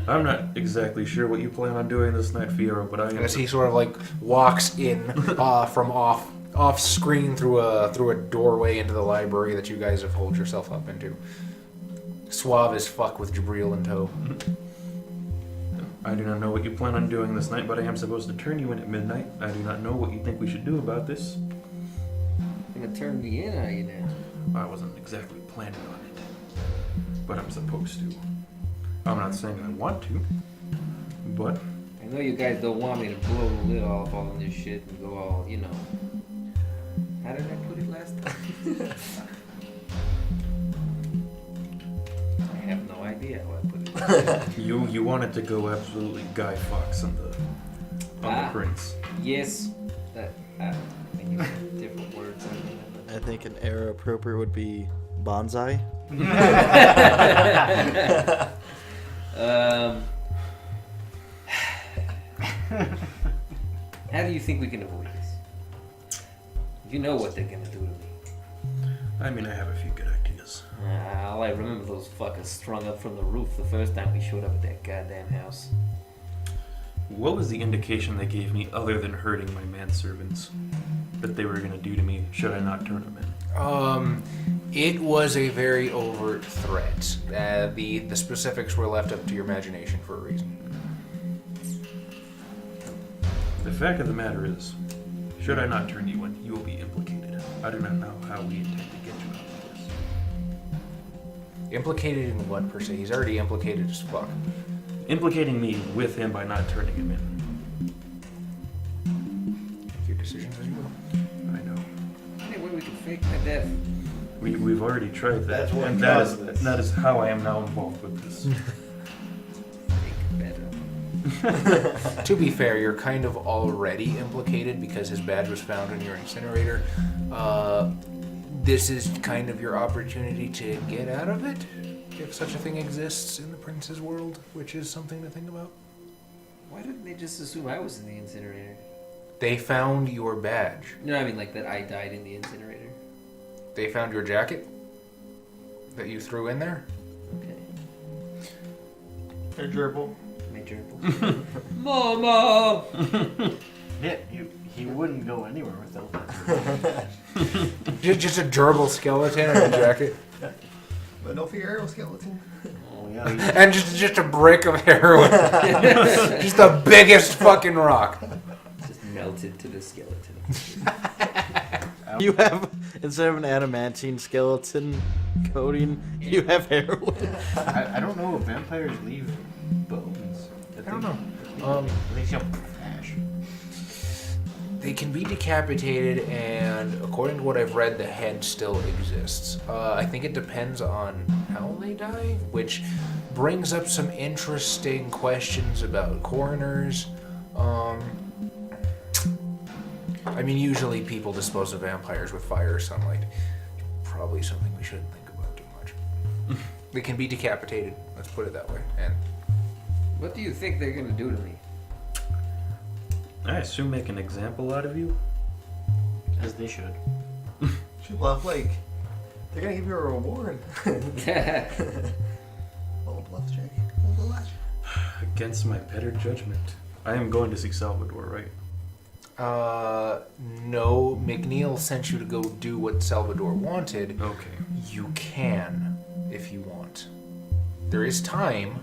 I'm not exactly sure what you plan on doing this night, Fiero, but I am... As he sort of like walks in from off screen through a doorway into the library that you guys have holed yourself up into. Suave as fuck with Jabril in tow. I do not know what you plan on doing this night, but I am supposed to turn you in at midnight. I do not know what you think we should do about this. You're gonna turn me in, are you now? I wasn't exactly planning on it, but I'm supposed to. I'm not saying I want to, but... I know you guys don't want me to blow the lid off all of this shit and go all, you know... How did I put it last time? I have no idea how I put it. You wanted to go absolutely Guy Fawkes on the prince. Yes. That, I mean, different words. I think an era appropriate would be bonsai. How do you think we can avoid this? You know what they're gonna do to me. I mean, I have a few good ideas. All I remember those fuckers strung up from the roof the first time we showed up at that goddamn house. What was the indication they gave me other than hurting my manservants that they were going to do to me should I not turn them in? It was a very overt threat. The specifics were left up to your imagination for a reason. The fact of the matter is, should I not turn you in, you will be implicated. I do not know how we intend to get you out of this. Implicated in what, per se? He's already implicated as fuck. Implicating me with him by not turning him in. Make your decisions as you will. I know. Any way we can fake my death? We've already tried that, That's what and caused this. that is how I am now involved with this. Fake better. To be fair, you're kind of already implicated because his badge was found in your incinerator. This is kind of your opportunity to get out of it, if such a thing exists in the prince's world, which is something to think about. Why didn't they just assume I was in the incinerator? They found your badge. No, I mean like that I died in the incinerator. They found your jacket that you threw in there. Okay. Hey, gerbil. My gerbil. Mama! Yeah, he wouldn't go anywhere without that. Just a gerbil skeleton and a jacket. But no fear, skeleton. Oh yeah. And just a brick of heroin. Just the biggest fucking rock. Just melted to the skeleton. You have, instead of an adamantine skeleton coating, you have heroin. I don't know if vampires leave bones. I don't know. They jump ash. They can be decapitated, and according to what I've read, the head still exists. I think it depends on how they die, which brings up some interesting questions about coroners. I mean, usually people dispose of vampires with fire or sunlight. Probably something we shouldn't think about too much. They can be decapitated, let's put it that way. And What do you think they're gonna do to me? I assume make an example out of you? As they should. Bluff Lake. They're gonna give you a reward. Roll a bluff check. Roll a watch. Against my better judgment. I am going to see Salvador, right? no, McNeil sent you to go do what Salvador wanted. Okay. You can, if you want. There is time.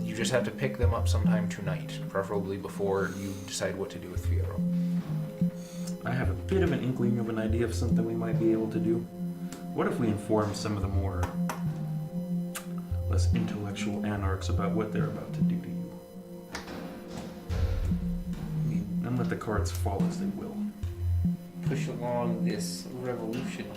You just have to pick them up sometime tonight, preferably before you decide what to do with Fiero. I have a bit of an inkling of an idea of something we might be able to do. What if we inform some of the more less intellectual anarchs about what they're about to do to you? And let the cards fall as they will. Push along this revolution.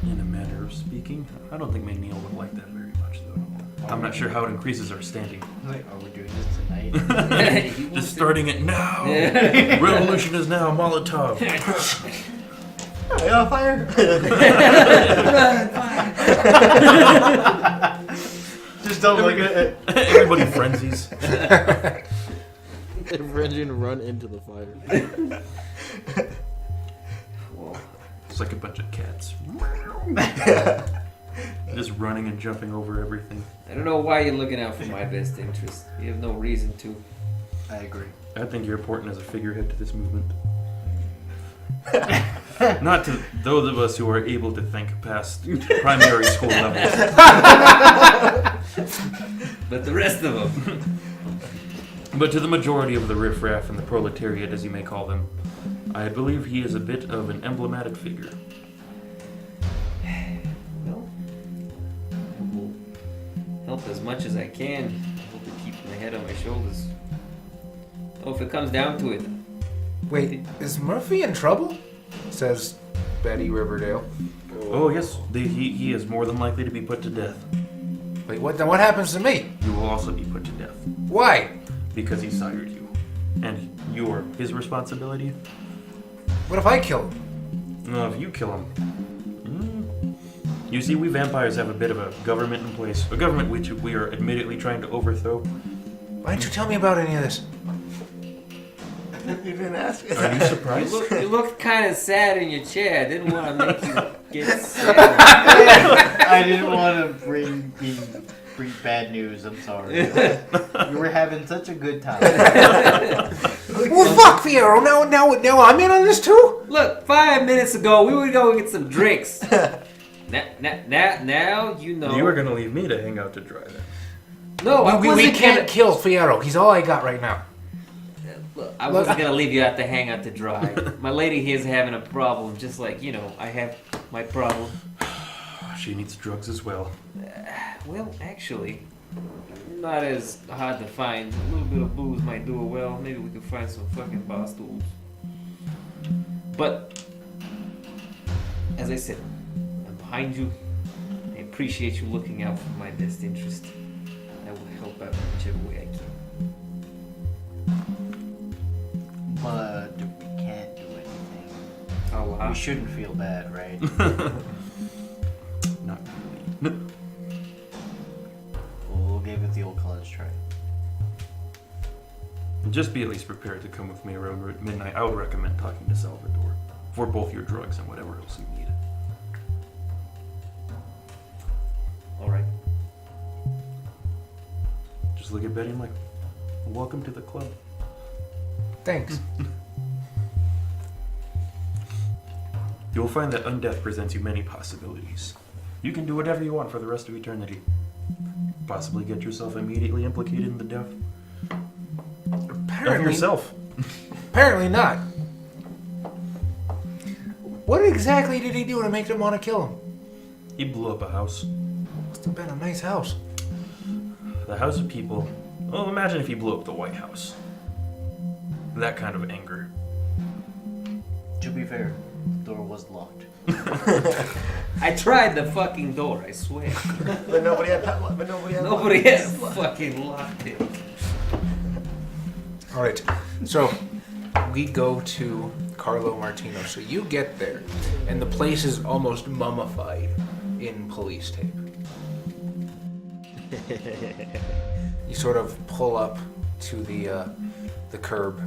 In a manner of speaking, I don't think McNeil would like that very much, though. I'm not sure how it increases our standing. Like, are we doing this tonight? Just starting it now! Revolution is now, Molotov! Are you on fire? Just don't look at it. Everybody frenzies. Frenzy and run into the fire. It's like a bunch of cats. Just running and jumping over everything. I don't know why you're looking out for my best interest. You have no reason to. I agree. I think you're important as a figurehead to this movement. Not to those of us who are able to think past primary school levels. But the rest of them. But to the majority of the riffraff and the proletariat, as you may call them, I believe he is a bit of an emblematic figure. Well, I will help as much as I can. I hope to keep my head on my shoulders. Oh, if it comes down to it. Wait, is Murphy in trouble? Says Betty Riverdale. Oh yes, he is more than likely to be put to death. Wait, what? Then what happens to me? You will also be put to death. Why? Because he sired you. And you are his responsibility? What if I kill him? No, if you kill him. You see, we vampires have a bit of a government in place. A government which we are admittedly trying to overthrow. Why didn't you tell me about any of this? You didn't ask me. Are you surprised? You looked kind of sad in your chair. I didn't want to make you get sad. I didn't want to bring bad news. I'm sorry. You were having such a good time. Well, fuck Fiero. Now I'm in on this too. Look, 5 minutes ago we were going to get some drinks. Now you know. You were going to leave me to hang out to dry then. No, I We wasn't can't gonna. kill Fiero. He's all I got right now. Look, I wasn't gonna leave you out to hang out to dry. My lady here's having a problem, just like I have my problem. She needs drugs as well. Well, actually, not as hard to find. A little bit of booze might do it well. Maybe we could find some fucking bar stools. But as I said, I'm behind you. I appreciate you looking out for my best interest. I will help out in whichever way I can. But we can't do anything. Allah. We shouldn't feel bad, right? Not really. We'll give it the old college try. Just be at least prepared to come with me around midnight. I would recommend talking to Salvador for both your drugs and whatever else you need. Alright. Just look at Betty and like, welcome to the club. Thanks. You'll find that undeath presents you many possibilities. You can do whatever you want for the rest of eternity. Possibly get yourself immediately implicated in the death of yourself. Apparently not. What exactly did he do to make them want to kill him? He blew up a house. Must have been a nice house. The House of People. Well, imagine if he blew up the White House. That kind of anger. To be fair, the door was locked. I tried the fucking door, I swear. But nobody had Nobody has fucking locked it. All right. So we go to Carlo Martino. So you get there, and the place is almost mummified in police tape. You sort of pull up to the curb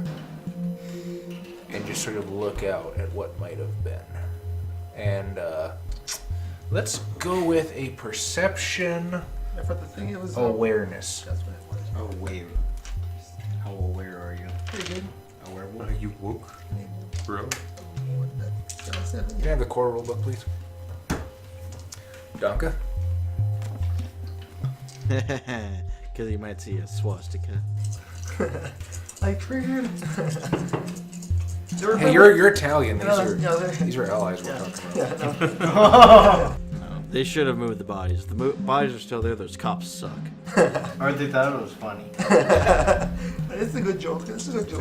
and just sort of look out at what might have been. And let's go with a perception For the thing, it was awareness. That's what it was. Aware. How aware are you? Pretty good. A werewolf? Are you woke, bro? What, that 7? Can I have the core rule book, please? Donka? Because you might see a swastika. I triggered. Hey, you're Italian. Yeah, These are allies we're talking about. Yeah, No, they should have moved the bodies. The bodies are still there. Those cops suck. Or they thought it was funny. It's a good joke. It's a good joke.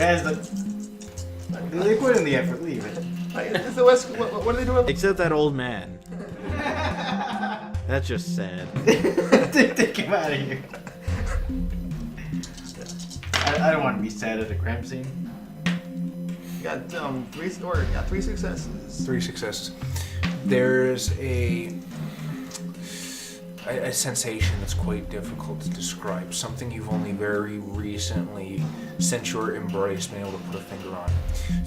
They put in the effort, leave it. It's the West. What are they doing? Except that old man. That's just sad. Take him out of here. I don't want to be sad at a crime scene. You got 3 successes. 3 successes. There's a sensation that's quite difficult to describe. Something you've only very recently, since your embrace, been able to put a finger on.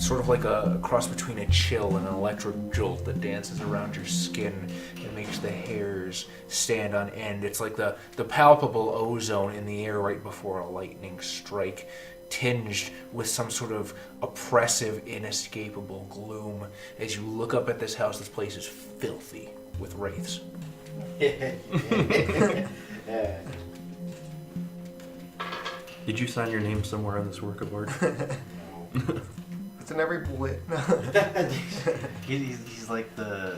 sort of like a cross between a chill and an electric jolt that dances around your skin and makes the hairs stand on end. It's like the palpable ozone in the air right before a lightning strike, tinged with some sort of oppressive, inescapable gloom. As you look up at this house, this place is filthy with wraiths. Yeah. Did you sign your name somewhere on this work of art? It's in every bullet. He's like the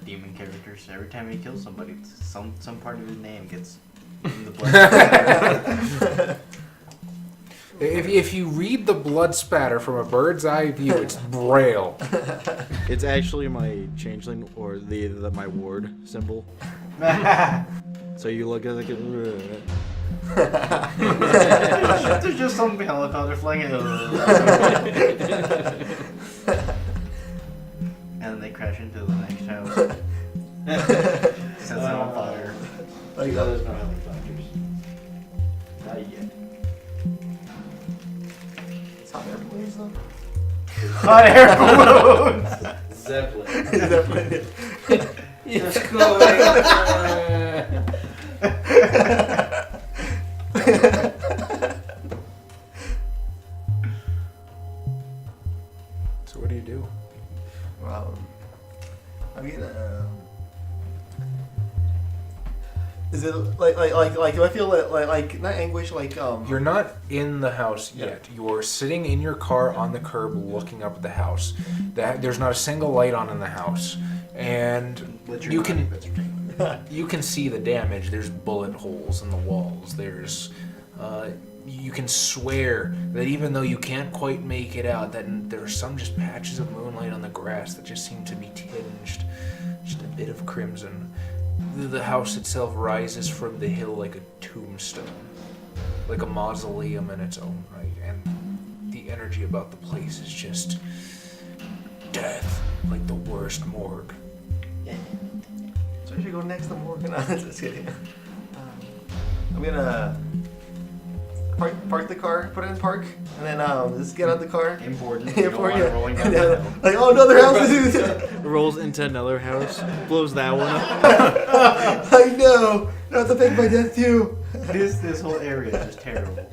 demon characters. Every time he kills somebody, some part of his name gets in the blood. If you read the blood spatter from a bird's eye view, it's braille. It's actually my changeling or my ward symbol. So you look at it like There's just some helicopter flying in. And they crash into the next house. Sets it on fire. Like, No, there's no helicopters. Not yet. it's hot air balloons though. Hot air balloons! Zeppelin. Zeppelin. It's going. So what do you do? I mean, is it like do I feel like not anguish You're not in the house Yeah. yet. You're sitting in your car on the curb looking up at the house. There's not a single light on in the house. And you can see the damage. There's bullet holes in the walls. There's you can swear that even though you can't quite make it out, that there are some just patches of moonlight on the grass that just seem to be tinged, just a bit of crimson. The house itself rises from the hill like a tombstone, like a mausoleum in its own right, and the energy about the place is just death, like the worst morgue. So I should go next to Morgan. No, just kidding. I'm gonna park the car, put it in park, and then just get out the car. Important. You don't want it rolling down Yeah. the hill. Like, oh, another house. rolls into another house, blows that one up. I know. I have to fake my death too. This whole area is just terrible.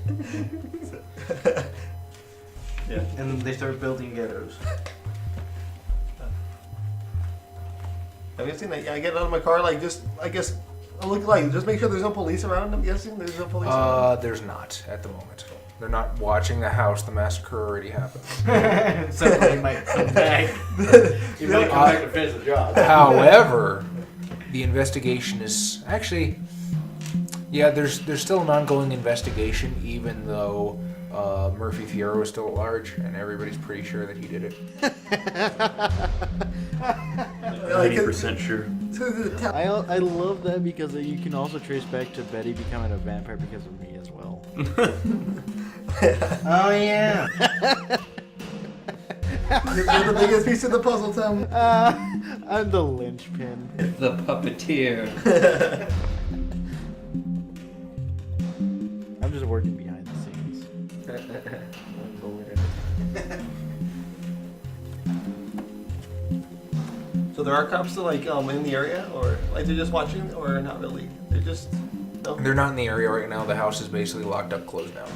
Yeah. And then they start building ghettos. Have you seen that? Yeah, I get out of my car, like, just, I guess, I look like, just make sure there's no police around. I'm guessing there's no police around. There's not at the moment. They're not watching the house. The massacre already happened. Somebody might come back. You might come back to finish the job. However, the investigation is actually, yeah, there's still an ongoing investigation, even though Murphy Fierro is still at large, and everybody's pretty sure that he did it. 90% sure. I love that because you can also trace back to Betty becoming a vampire because of me as well. Oh yeah. You're the biggest piece of the puzzle, Tom. I'm the linchpin. The puppeteer. I'm just working behind the scenes. So there are cops still, like, in the area, or like they're just watching, or not really? They're just no. They're not in the area right now. The house is basically locked up, closed down.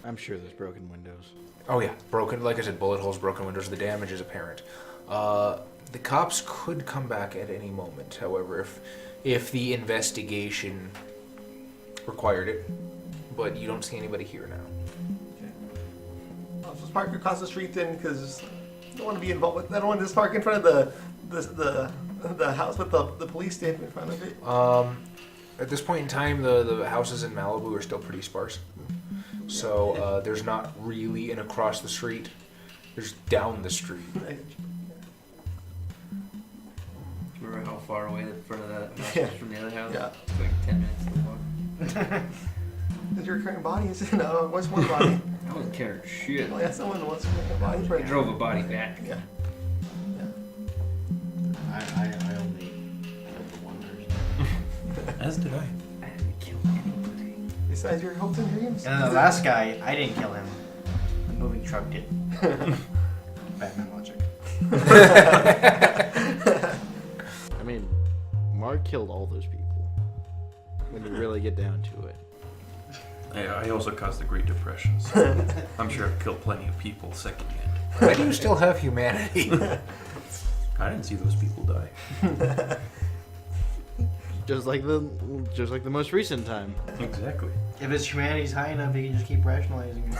I'm sure there's broken windows. Oh yeah, broken. Like I said, bullet holes, broken windows. The damage is apparent. The cops could come back at any moment. However, if the investigation required it, but you don't see anybody here now. I'll just park across the street then, because I don't want to be involved with. I don't want to just park in front of the house with the police standing in front of it. At this point in time, the houses in Malibu are still pretty sparse. So there's not really an across the street. There's down the street. Remember how far away the front of that house Yeah. was from the other house? Yeah. It's like 10 minutes to walk. Is your current body? No, what's one body? I wasn't carrying shit. Oh yeah, someone wants to make a body for I drove a body back. Yeah. I only killed the one person. As did I. I didn't kill anybody. Besides your hopes and dreams. And then the last guy, I didn't kill him. moving truck did. Batman logic. I mean, Mark killed all those people. When you really get down to it. I also caused the Great Depression, so I'm sure I've killed plenty of people secondhand. Why do you still have humanity? I didn't see those people die. Just like the most recent time. Exactly. If his humanity's high enough, he can just keep rationalizing it.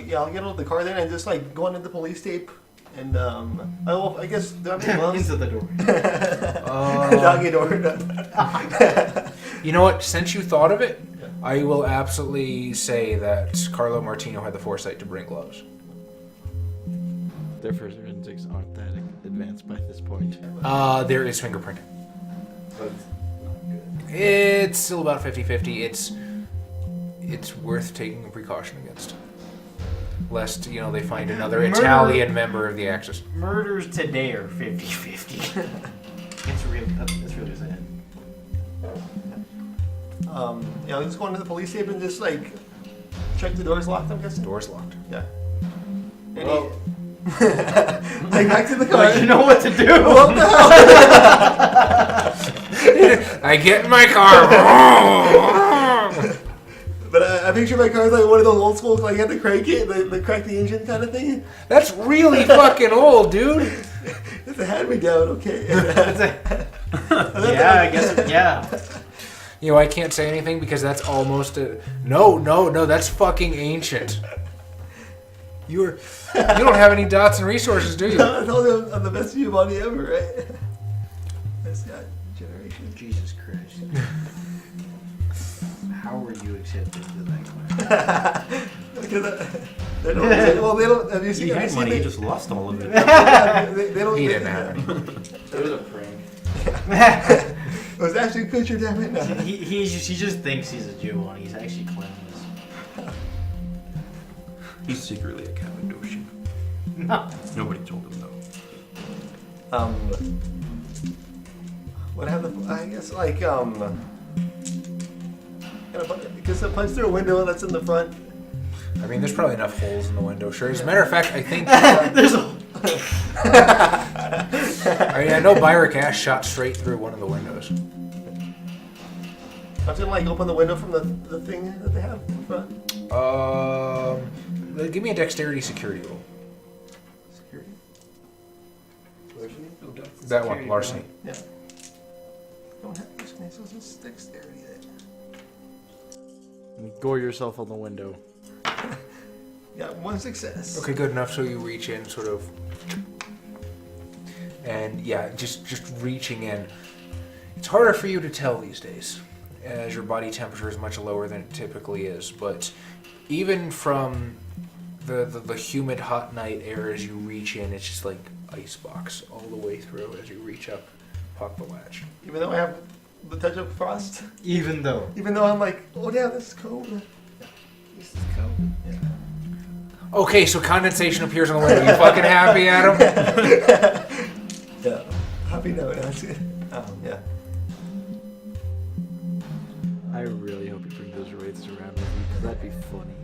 Yeah, I'll get out of the car then and just like go into the police tape and I guess do I have any gloves? Into the door. Doggy door. You know what? Since you thought of it, I will absolutely say that Carlo Martino had the foresight to bring gloves. Their forensics aren't that advanced by this point. There is fingerprinting. It's still about 50-50. It's worth taking a precaution against. Lest, they find another Murder. Italian member of the Axis. Murders today are 50-50. It's really sad. Yeah, I'll just go into the police tape and just like check the doors locked, I'm guessing? Door's locked. Yeah. Well, Like back to the car. you know what to do. What the hell? I get in my car. But I picture my car's like one of those old school, like you had to crank it, the crack the engine kind of thing. That's really fucking old, dude. It's a hand-me-down, okay. Yeah, I guess. Yeah. I can't say anything because that's almost a... No, that's fucking ancient. You don't have any dots and resources, do you? I told you I'm the best humanity ever, right? Best guy generation. Jesus Christ. How were you accepted to that class? Because they don't. Have you seen? He Have you had seen money, the- he just lost all of it. they don't. He didn't have any. It was a prank. It was actually a picture, damn it. No. He just thinks he's a Jew and he's actually clownless. He's secretly a Cappadocian. No. Nobody told him though. What happened? I guess like because I punched through a window that's in the front. I mean, there's probably enough holes in the window. Sure. As a matter of fact, I think... There's a. I know Byrick Ash shot straight through one of the windows. I was gonna like open the window from the thing that they have in front. Give me a dexterity security roll. Security. That one, larceny. Yeah. Don't have this so it's just dexterity then. And gore yourself on the window. Yeah, one success. Okay, good enough. So you reach in, sort of, and yeah, just reaching in. It's harder for you to tell these days, as your body temperature is much lower than it typically is. But even from the humid, hot night air, as you reach in, it's just like icebox all the way through. As you reach up, pop the latch. Even though I have the touch of frost. Even though. Even though I'm like, oh damn, this is cold. This is cold. Yeah. Okay, so condensation appears on the window. You fucking happy, Adam? Yeah. Happy note. That's good. Yeah. I really hope you bring those wraiths around with you, because that'd be funny.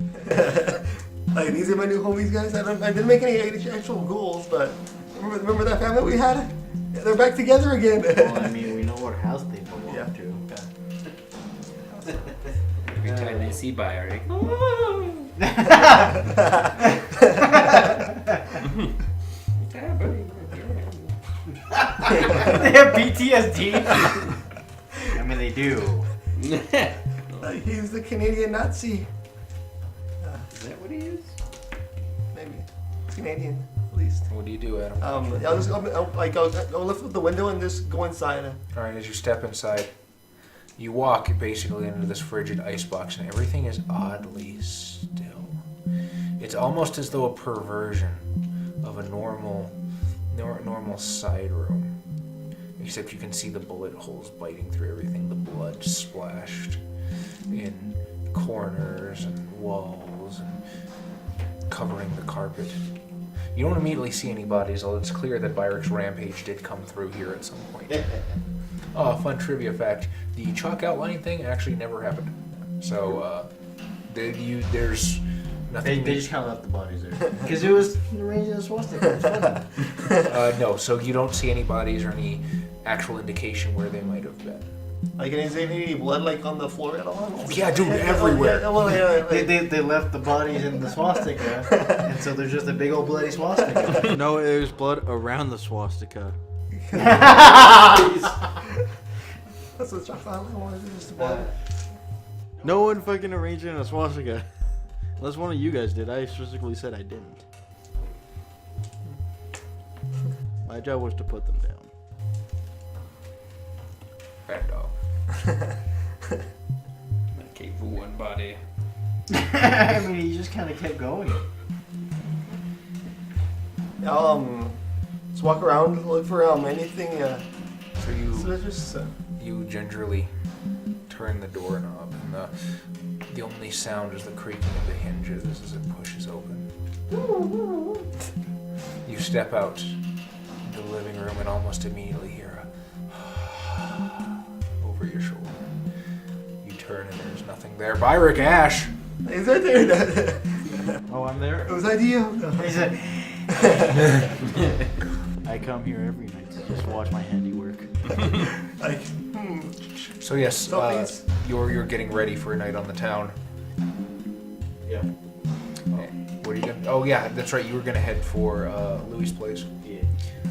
Like these are my new homies, guys. I didn't make any actual goals, but remember that family we had? Yeah, they're back together again. Well, I mean, we know what house they belong Yeah. to. Every time they see Byrick. They have PTSD. I mean, they do. He's the Canadian Nazi. Is that what he is? Maybe Canadian, at least. What do you do, Adam? I'll just I'll lift up the window and just go inside. All right, as you step inside, you walk basically into this frigid icebox, and everything is oddly still. It's almost as though a perversion of a normal side room, except you can see the bullet holes biting through everything, the blood splashed in corners and walls and covering the carpet. You don't immediately see any bodies, although it's clear that Byrick's rampage did come through here at some point. Fun trivia fact, the chalk outlining thing actually never happened. So, There's nothing. They just kind of left the bodies there because it was arranged in a swastika. It's funny. No, so you don't see any bodies or any actual indication where they might have been. Like, is there any blood like on the floor at all? Yeah, dude, everywhere. They left the bodies in the swastika, and so there's just a big old bloody swastika. No, there's blood around the swastika. That's what Chocolate Island wanted. Just blood. No one fucking arranged it in a swastika. Unless one of you guys did. I specifically said I didn't. My job was to put them down. Bad dog. Okay, for one body. I mean, he just kind of kept going. Just walk around, look for anything. So Just you gingerly turn the doorknob, and the only sound is the creaking of the hinges as it pushes open. You step out into the living room and almost immediately hear a over your shoulder. You turn and there's nothing there. Byrick Ash! is that there? Oh, I'm there? Was that you? He said, I come here every night to just watch my handiwork. Like, So yes, Something's- you're getting ready for a night on the town. yeah. What are you gonna? Oh yeah, that's right. You were gonna head for Louis' place. Yeah.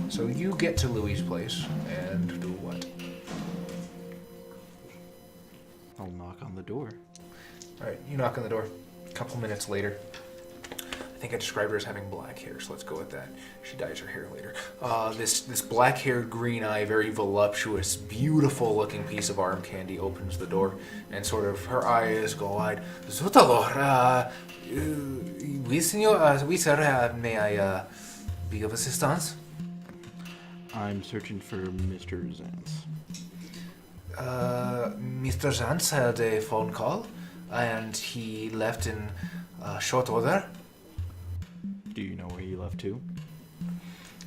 So you get to Louis' place and do what? I'll knock on the door. All right, you knock on the door. A couple minutes later, I think I described her as having black hair, so let's go with that. She dyes her hair later. This black-haired, green-eyed, very voluptuous, beautiful-looking piece of arm candy opens the door, and sort of her eyes go wide. Zutalor, oui, senor, oui, sir. May I be of assistance? I'm searching for Mr. Zantz. Mr. Zantz had a phone call, and he left in short order. Do you know where he left to?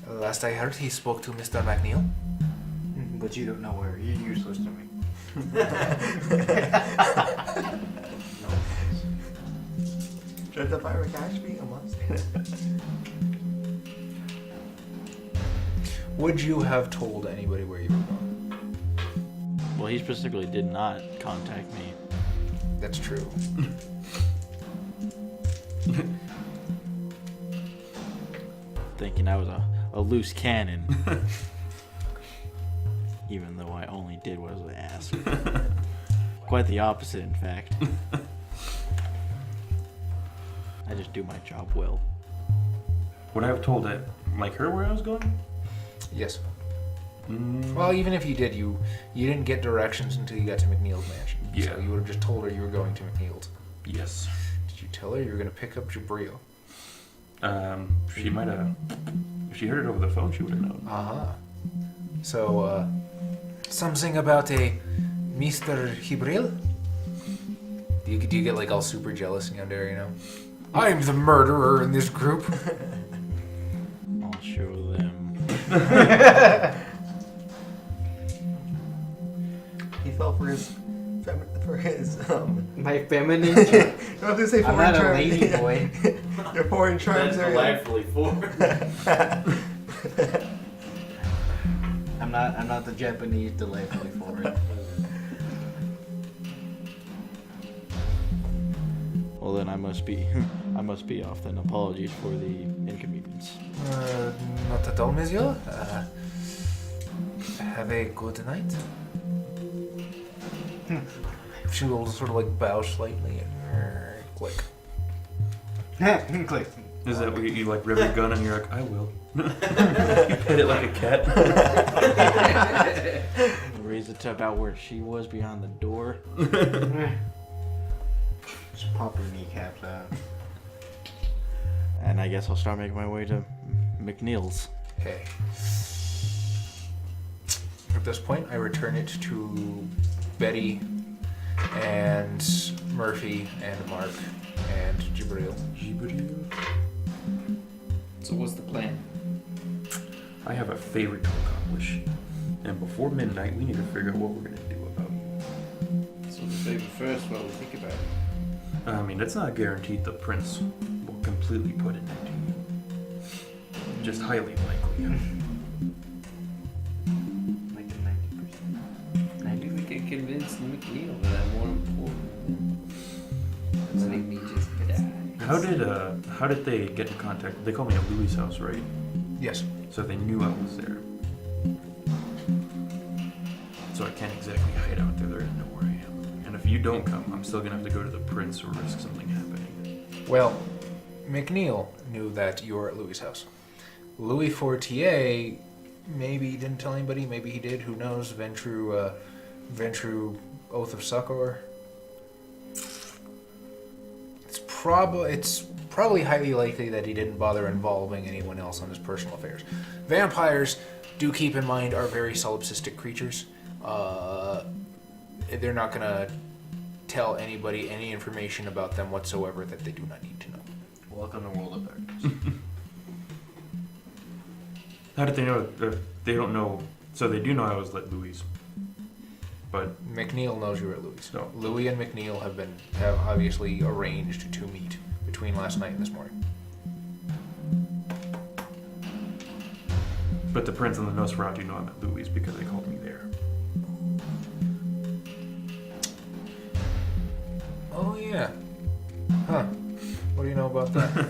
Last I heard, he spoke to Mr. McNeil. But you don't know where. You're useless to me. Should the Pirate Cash be a must? Would you have told anybody where you were going? Well, he specifically did not contact me. That's true. Thinking I was a loose cannon. Even though I only did what I was asked. Quite the opposite, in fact. I just do my job well. Would I have told it like her where I was going? Yes. Mm, Well, even if you did, you didn't get directions until you got to McNeil's mansion. Yeah. So you would have just told her you were going to McNeil's. yes. Did you tell her you were going to pick up Jabrio? She might have. If she heard it over the phone, she would have known. Uh-huh. So, something about a Mr. Hibril? Do you get like all super jealous and there, you know? I'm the murderer in this group. I'll show them. He fell for his My feminine. I was gonna say I'm foreign not a charm. lady boy. Your foreign charms are. I'm not the Japanese delightfully foreign. Well, then I must be off then. Apologies for the inconvenience. Not at all, monsieur. Have a good night. She will sort of like bow slightly and click. Click. Is that where you like rev your gun and you're like, I will? You pet it like a cat. Raise the tip out where she was behind the door. Just pop your kneecaps out. And I guess I'll start making my way to McNeil's. Okay. At this point, I return it to Betty and Murphy and Mark and Jibril. So what's the plan? I have a favor to accomplish. And before midnight, we need to figure out what we're going to do about you. So the favor first while we think about it. I mean, it's not guaranteed the prince will completely put an end to you. Just highly likely. Like a 90%. Maybe we can convince McNeil that I'm more important than letting me just die. How did they get in contact? They called me at Louis' house, right? Yes. So they knew I was there. So I can't exactly hide out there. They're gonna know where I am. And if you don't come, I'm still gonna have to go to the prince or risk something happening. Well, McNeil knew that you were at Louis' house. Louis Fortier maybe didn't tell anybody, maybe he did, who knows, Ventru Oath of Succor. It's probably highly likely that he didn't bother involving anyone else on his personal affairs. Vampires, do keep in mind, are very solipsistic creatures. They're not gonna tell anybody any information about them whatsoever that they do not need to know. Welcome to World of Darkness. How did they know? They don't know. So they do know I was at Louis. But McNeil knows you were at Louis. No. Louis and McNeil have obviously arranged to meet between last night and this morning. the prince and the Nosferatu know I'm at Louis because they called me there. Oh yeah. Huh. What do you know about that?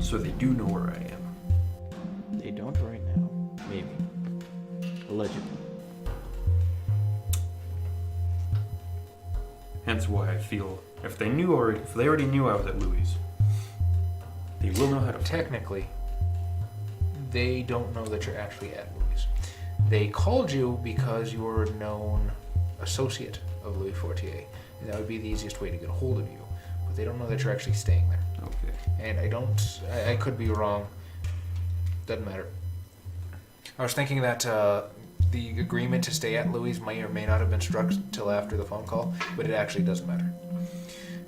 So they do know where I am. They don't right now. Maybe. Allegedly. Hence why I feel if they already knew I was at Louis, they will know how to find me. Technically, they don't know that you're actually at Louis. They called you because you were a known associate of Louis Fortier, and that would be the easiest way to get a hold of you. But they don't know that you're actually staying there. Okay. And I could be wrong. Doesn't matter. I was thinking that the agreement to stay at Louis may or may not have been struck till after the phone call, but it actually doesn't matter.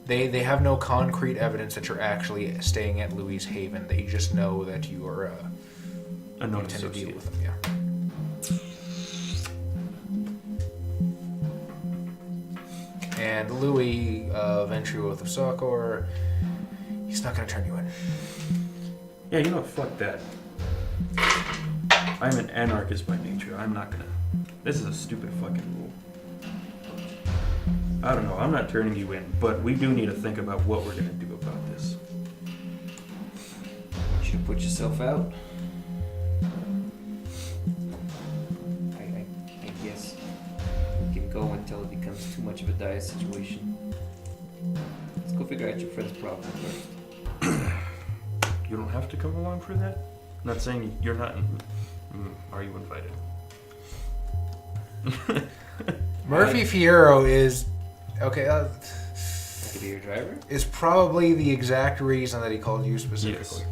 They have no concrete evidence that you're actually staying at Louis Haven. They just know that you are A known intend to deal associate. with them. Yeah. And Louis, Ventru Oath of Succor, he's not going to turn you in. Yeah, you know what? Fuck that. I'm an anarchist by nature. I'm not gonna. This is a stupid fucking rule. I don't know. I'm not turning you in, but we do need to think about what we're gonna do about this. You should put yourself out. I guess we can go until it becomes too much of a dire situation. Let's go figure out your friend's problem first. You don't have to come along for that. I'm not saying you're not. Are you invited? Murphy Fierro is okay. I could be your driver. Is probably the exact reason that he called you specifically.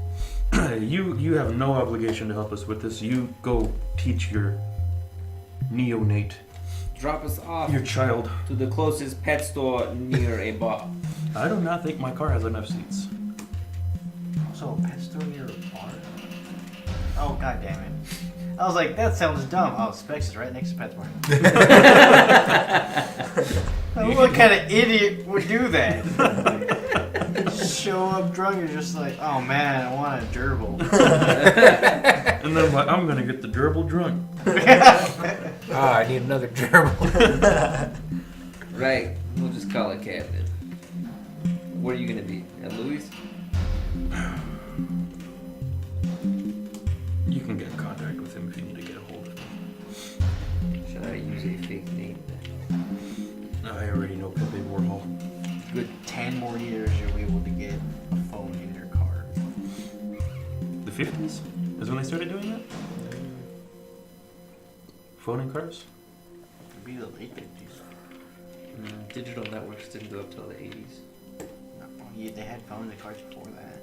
Yes. You have no obligation to help us with this. You go teach your neonate, Drop us off your child. to the closest pet store near a bar. I do not think my car has enough seats. Also, a pet store near a bar? Oh, god damn it. I was like, that sounds dumb. Oh, Specs is right next to PetSmart. What kind of idiot would do that? Just show up drunk, you're just like, oh man, I want a gerbil. And then I'm gonna get the gerbil drunk. I need another gerbil. Right. We'll just call it cab then. Where are you gonna be? At Louis? You can get in contact with him if you need to get a hold of him. Should I use a fake name then? I already know Pepe Warhol. Good 10 more years, you'll be able to get a phone in your car. The 50s is when they started doing that? Phone in cars? It'll be the late 50s. Digital networks didn't go up till the 80s. No, they had phones in cars before that.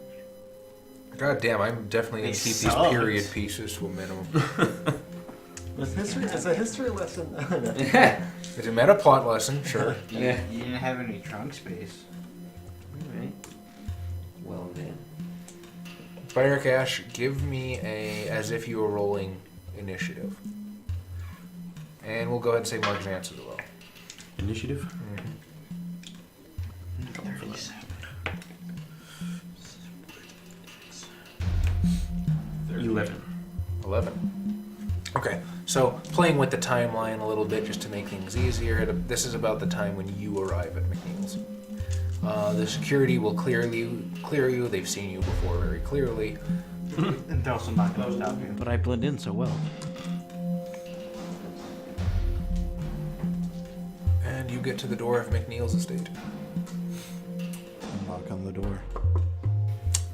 God damn, I'm definitely going They to keep sucked. these period pieces to a minimum. It's a history lesson. It's a meta plot lesson, sure. Yeah. You didn't have any trunk space. Alright. Well then. Fire Cash, give me as if you were rolling initiative. And we'll go ahead and say Mark Zance as well. Initiative? 11. 11. Okay, so playing with the timeline a little bit just to make things easier, this is about the time when you arrive at McNeil's. The security will clear you. They've seen you before very clearly. And they're also not going to stop you. But I blend in so well. And you get to the door of McNeil's estate. Knock on the door.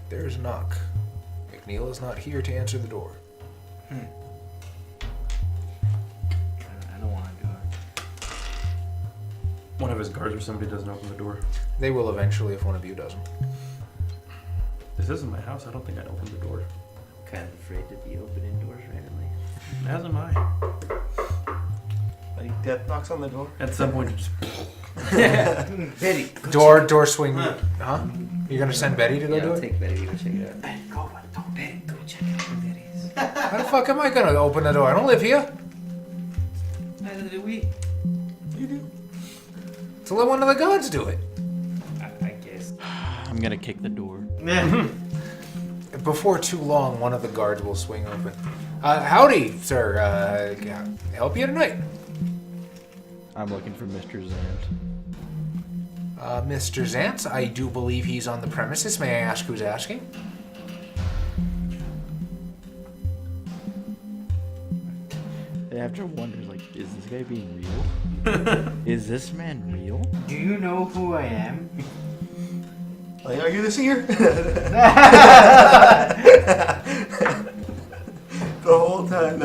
There's a knock. McNeil is not here to answer the door. I don't want to do it. One of his guards or somebody doesn't open the door. They will eventually if one of you doesn't. This isn't my house. I don't think I'd open the door. Kind of afraid to be open indoors randomly. As am I. Like death knocks on the door. At some point, you just. Betty. Door swing. Huh? You're gonna send Betty to go Yeah, do I'll it? take Betty to go check it out. Betty, go, but don't. Betty, go check out the Betty's. How the fuck am I gonna open the door? I don't live here. Neither do we. You do. So let one of the guards do it. I guess. I'm gonna kick the door. Before too long, one of the guards will swing open. Howdy, sir. Can I help you tonight? I'm looking for Mr. Zant. Mr. Zantz, I do believe he's on the premises. May I ask who's asking? After wonders, like, is this guy being real? Is this man real? Do you know who I am? Like, are you the seer? The whole time.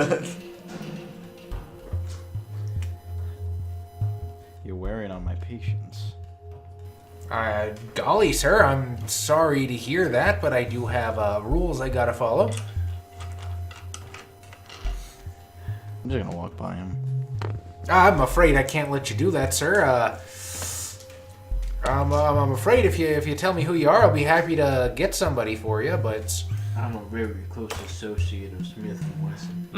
You're wearing on my patience. Golly, sir, I'm sorry to hear that, but I do have rules I gotta follow. I'm just gonna walk by him. I'm afraid I can't let you do that, sir. I'm afraid if you tell me who you are, I'll be happy to get somebody for you, but... I'm a very close associate of Smith and Wesson.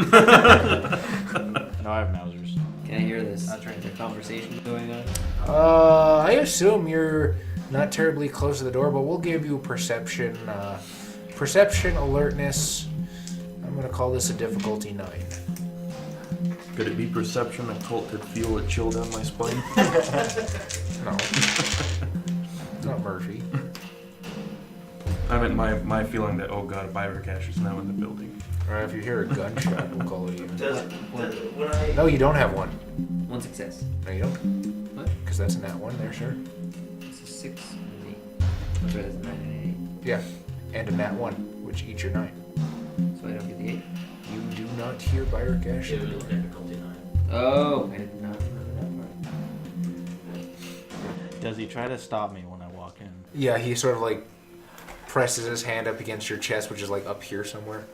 No, I have Mausers. Can I hear this? That's right. The conversation going on. I assume you're not terribly close to the door, but we'll give you perception, alertness. I'm gonna call this a difficulty 9. Could it be perception? A cult could feel a chill down my spine. No, not Murphy. I meant my feeling that, oh god, Byrocash is now in the building. Or if you hear a gunshot, we'll call it even. When I No, you don't have one. One success. No, you don't. What? Because that's a nat 1 there, sir. It's a 6 and 8. Sorry, that's a 9 and Yeah, and a nat 1, which each are 9. 8. So I don't get the 8. You do not hear Byrocash in the door. difficulty 9. Oh, I did not remember that part. Does he try to stop me when I walk in? Yeah, he sort of like presses his hand up against your chest, which is like up here somewhere.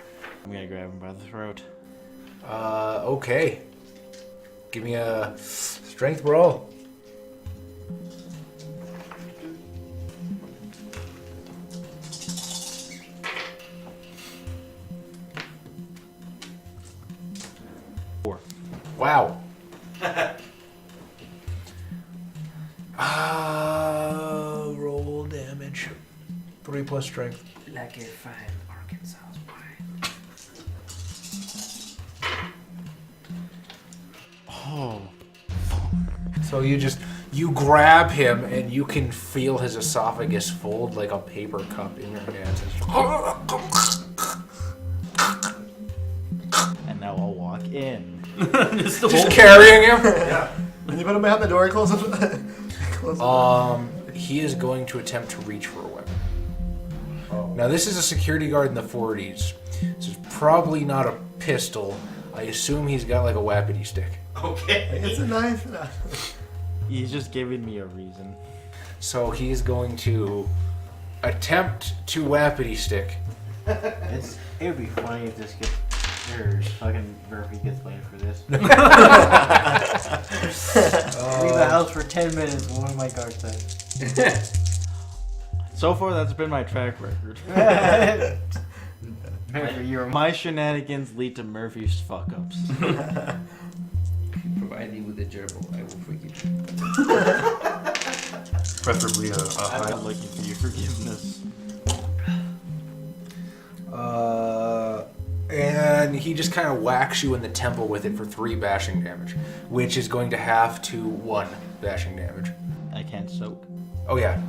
I'm gonna grab him by the throat. Okay. Give me a strength roll. Wow. Roll damage. 3 plus strength. Like a fine Arkansas wine. Oh. So you grab him and you can feel his esophagus fold like a paper cup in your hands. And now I'll walk in. Just carrying him? yeah. When you put him behind the door, close up. Close up. He is going to attempt to reach for a weapon. Now this is a security guard in the 40s. So it's probably not a pistol. I assume he's got like a wappity stick. Okay. It's a knife. He's just giving me a reason. So he's going to attempt to wappity stick. It would be funny if this gets fucking Murphy gets blamed for this. Leave the house for 10 minutes. One of my guards died. So far, that's been my track record. Murphy, you're My shenanigans lead to Murphy's fuck-ups. Provide me with a gerbil, I will forgive you. preferably a I'm high. not looking for your forgiveness. And he just kind of whacks you in the temple with it for 3 bashing damage, which is going to have to 1 bashing damage. I can't soak. Oh yeah.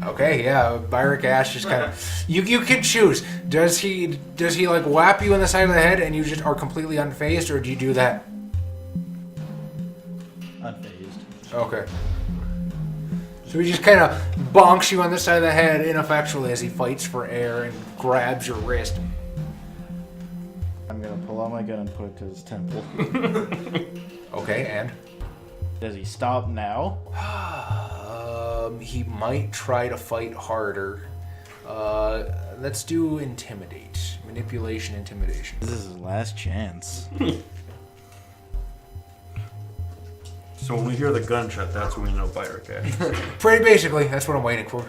Okay, yeah. Byrick Ash just kind of you can choose. Does he like whap you in the side of the head and you just are completely unfazed, or do you do that? Unfazed. Okay. So he just kind of bonks you on the side of the head ineffectually as he fights for air and grabs your wrist. I'm gonna pull out my gun and put it to his temple. Okay, and? Does he stop now? He might try to fight harder. Let's do intimidate. Manipulation, intimidation. This is his last chance. So when we hear the gunshot, that's when we know Byrick Ash. Pretty basically, that's what I'm waiting for.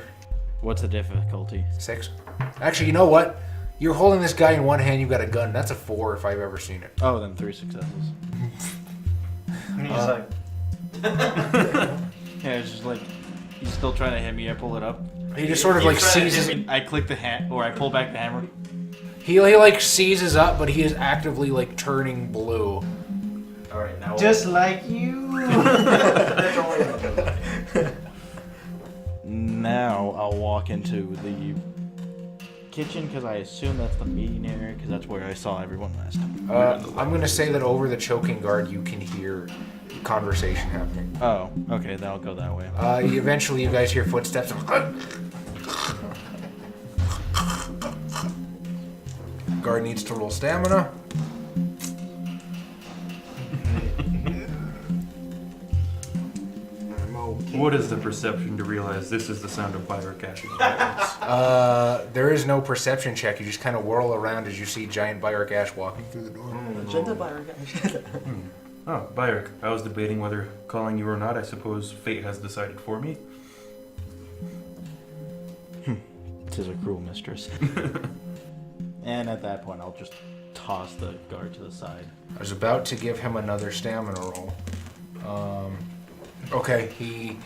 What's the difficulty? 6. Actually, you know what? You're holding this guy in one hand, you've got a gun. That's a 4 if I've ever seen it. Oh, then 3 successes. And he's like, Yeah, it's just like, he's still trying to hit me. I pull it up. He just sort of like seizes. I click the or I pull back the hammer. He like seizes up, but he is actively like turning blue. All right, now. just like you. That's all I know. Now I'll walk into the kitchen because I assume that's the meeting area because that's where I saw everyone last time. I'm gonna say that over the choking guard, you can hear conversation happening. Oh, okay, then I'll go that way. Eventually, you guys hear footsteps. Guard needs to roll stamina. What is the perception to realize this is the sound of Byrick Ash's violence? There is no perception check. You just kind of whirl around as you see giant Byrick Ash walking through the door. Gentle Byrick Ash. Oh, Byrick, I was debating whether calling you or not. I suppose fate has decided for me. Tis a cruel mistress. And at that point, I'll just toss the guard to the side. I was about to give him another stamina roll. Okay, he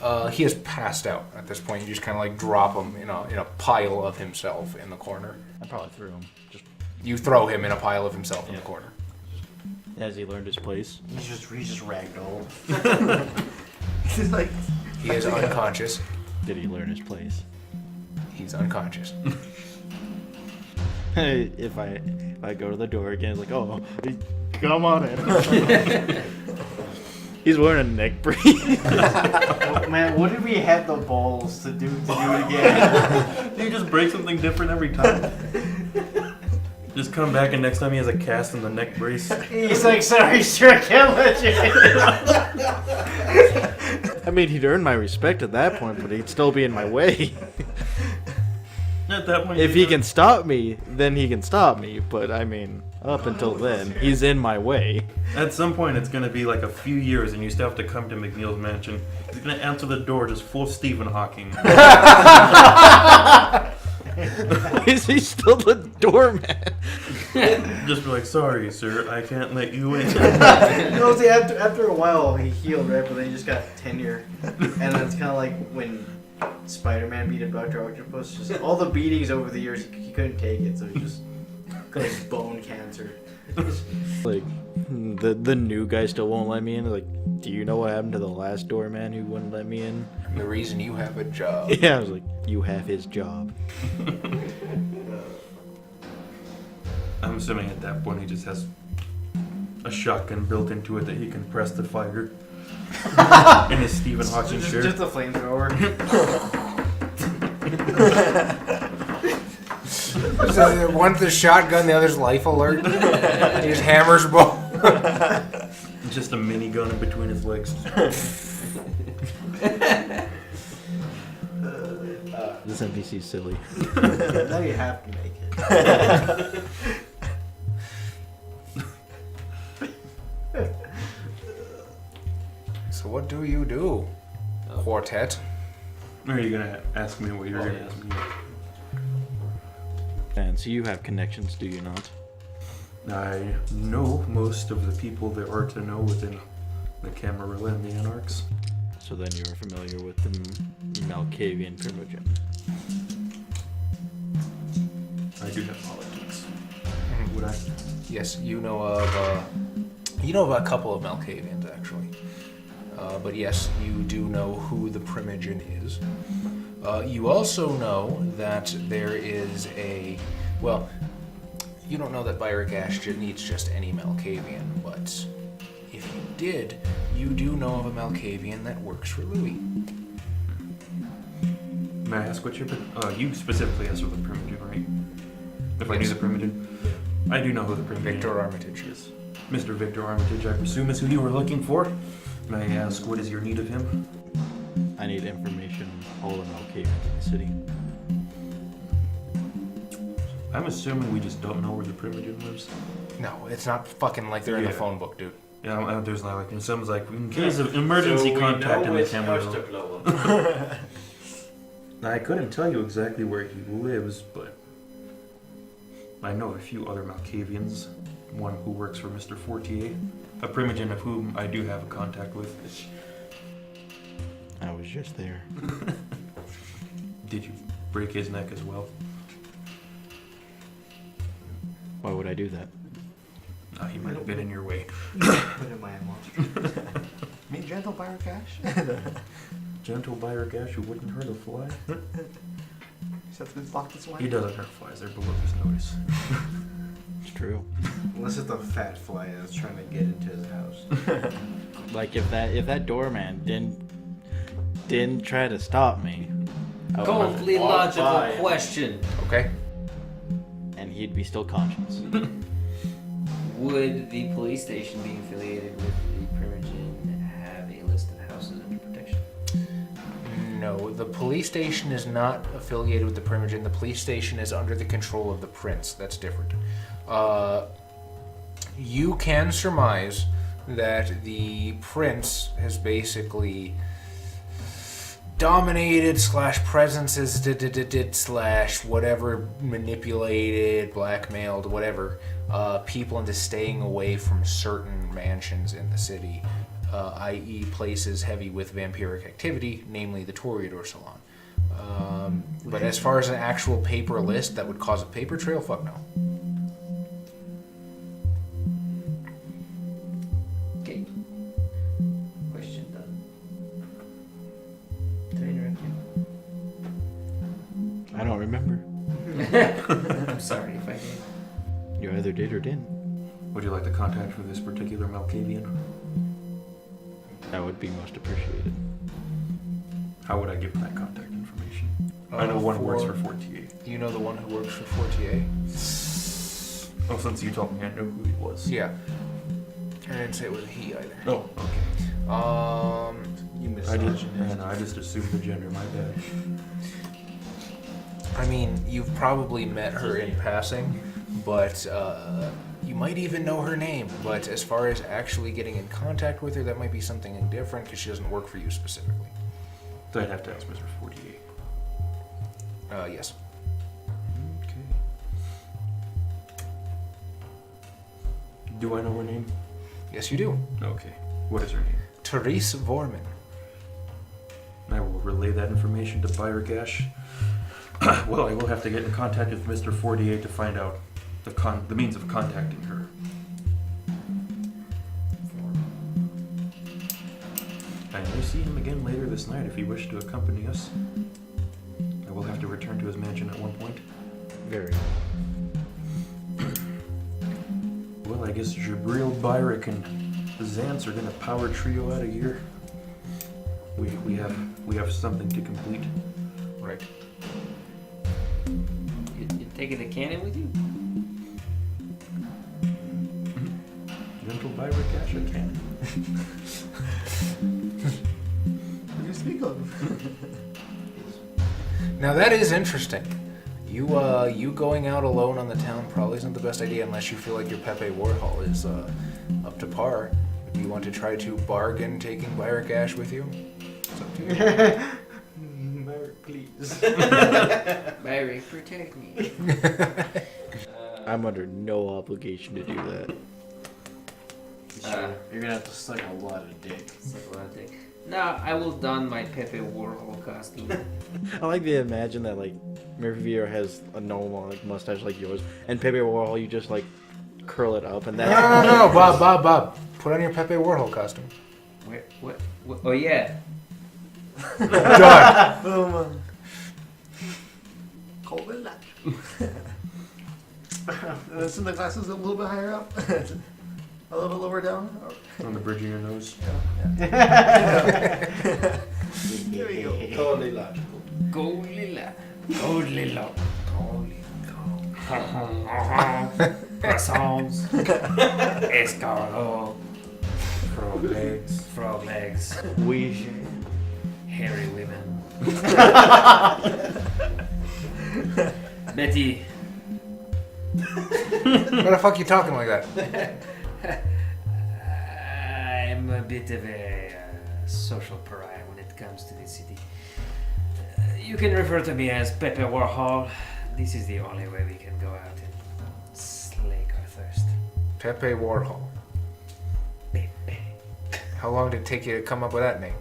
has passed out at this point. You just kind of like drop him in a pile of himself in the corner. I probably threw him. Just You throw him in a pile of himself in the corner. has he learned his place? He's just ragdoll. He's like. He is unconscious. Did he learn his place? He's unconscious. If I go to the door again, it's like, oh, come on in. He's wearing a neck brace. Oh, man, what if we had the balls to do it again? Do you just break something different every time? Just come back and next time he has a cast in the neck brace. He's like, sorry, sir, I can't let you. I mean, he'd earn my respect at that point, but he'd still be in my way. At that point, If he can stop me, then he can stop me. But I mean, up until then, he's in my way. At some point, it's gonna be like a few years, and you still have to come to McNeil's mansion. He's gonna answer the door just full of Stephen Hawking. Is he still the doorman? Just be like, sorry, sir, I can't let you in. No, see, after a while, he healed, right? But then he just got tenure. And then it's kind of like when Spider-Man beat up Dr. Octopus. Just all the beatings over the years, he couldn't take it, so he just got like bone cancer. Like, the new guy still won't let me in. Like, do you know what happened to the last doorman who wouldn't let me in? The reason you have a job. Yeah, I was like, you have his job. I'm assuming at that point he just has a shotgun built into it that he can press the fire in his Stephen Hawking chair. Just a flamethrower. So one's the shotgun, the other's life alert. He just hammers both. Just a minigun in between his legs. This NPC's silly. Now you have to make it. So what do you do, Quartet? Or are you gonna ask me what you're gonna ask me? And so you have connections, do you not? I know most of the people there are to know within the Camarilla and the Anarchs. So then you're familiar with the Malkavian Primogen. I do have politics. Would I? Yes, you know of a couple of Malkavians actually. But yes, you do know who the Primogen is. You also know that there is you don't know that Byragash needs just any Malkavian, but if you did, you do know of a Malkavian that works for Louis. May I ask what you specifically asked for the Primogen, right? If I knew Yes. the Primogen? I do know who the Primogen Victor Armitage is. Mr. Victor Armitage, I presume is who you were looking for. May I ask what is your need of him? I need information on all the Malkavians in the city. I'm assuming we just don't know where the Primogen lives. No, it's not fucking like they're in the Yeah. phone book, dude. Yeah, there's not like someone's like in case of emergency contact in the Camarilla. I couldn't tell you exactly where he lives, but I know a few other Malkavians. One who works for Mr. Fortier, a Primogen of whom I do have a contact with. I was just there. Did you break his neck as well? Why would I do that? He might have been in your way. Put in my monster. Meet Gentle Byragash. Gentle Byragash who wouldn't hurt a fly? Except he's locked his way. He doesn't hurt flies, they're below his notice. It's true. Unless it's the fat fly that's trying to get into his house. Like if that doorman didn't try to stop me, I would Coldly walk logical by him, question. Okay? and he'd be still conscious. Would the police station being affiliated with the Primogen have a list of houses under protection? No, the police station is not affiliated with the Primogen. The police station is under the control of the prince. That's different. You can surmise that the prince has basically dominated / presences / whatever, manipulated, blackmailed, whatever, people into staying away from certain mansions in the city, i.e. places heavy with vampiric activity, namely the Toreador Salon. But as far as an actual paper list that would cause a paper trail, fuck no. Okay. Question done. Did I interrupt I don't remember. you? I'm sorry if I did. You either did or didn't. Would you like the contact for this particular Malkavian? That would be most appreciated. How would I give him that contact information? I know one who works for Fortier. You know the one who works for Fortier? Oh, since you told me, I knew who he was. Yeah. I didn't say it was a he either. Oh, okay. You I misogynist. just assumed the gender, my bad. I mean, you've probably met her in passing, but you might even know her name. But as far as actually getting in contact with her, that might be something different because she doesn't work for you specifically. So I'd have to ask Mr. Fortier. Yes. Okay. Do I know her name? Yes, you do. Okay. What is her name? Therese Vorman. I will relay that information to Byragash. Well, I will have to get in contact with Mr. Fortier to find out the means of contacting her. I may see him again later this night if he wishes to accompany us. I will have to return to his mansion at one point. Very. Well, I guess Jabril, Byrick, and Xantz are gonna power trio out of here. We have something to complete. Right. You taking the cannon with you? Gentle Byragash, I can. What do you speak of? Now that is interesting. You going out alone on the town probably isn't the best idea unless you feel like your Pepe Warhol is up to par. Do you want to try to bargain taking Byragash with you? It's up to you. Merrick, please. Barry, protect me. I'm under no obligation to do that. You're gonna have to suck a lot of dick. Now I will don my Pepe Warhol costume. I like to imagine that like Murphy Vieira has a normal like mustache like yours, and Pepe Warhol you just like curl it up, and that's No, Bob. Put on your Pepe Warhol costume. Where? What? Oh yeah. Done. Boom. Cold and light. Send the glasses a little bit higher up. A little bit lower down. On the bridge of your nose. There we go. Totally logical. Go lila. Go lila. Go lila. Croissants. Escargot. Frog legs. Frog legs. we. Hairy women. Betty. Why the fuck you talking like that? I'm a bit of a social pariah when it comes to this city. You can refer to me as Pepe Warhol. This is the only way we can go out and slake our thirst. Pepe Warhol. Pepe. How long did it take you to come up with that name?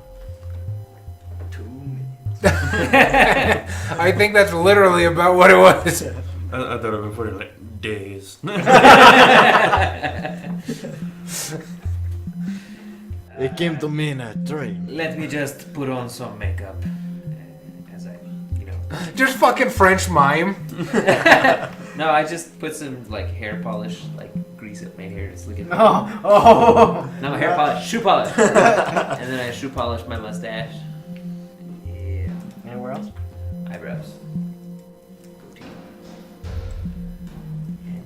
2 minutes. I think that's literally about what it was. I thought it would put it like days. It came to me in a dream. Let me just put on some makeup. As I, Just fucking French mime. No, I just put some like hair polish, like grease up my hair. Just look at me. Oh. No, hair polish, shoe polish. And then I shoe polish my mustache. Yeah. Anywhere else? Eyebrows. Goatee.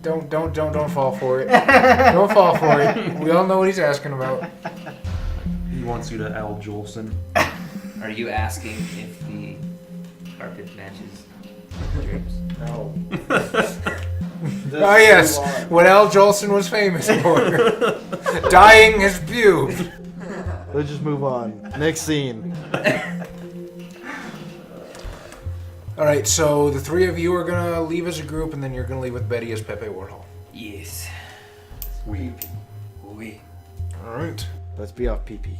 Don't fall for it. Don't fall for it. We all know what he's asking about. He wants you to Al Jolson. Are you asking if the carpet matches drapes? No. Oh yes, what Al Jolson was famous for. Dyeing his pubes. Let's just move on. Next scene. Alright, so the three of you are gonna leave as a group and then you're gonna leave with Betty as Pepe Warhol. Yes. We. Alright. Let's be off PP.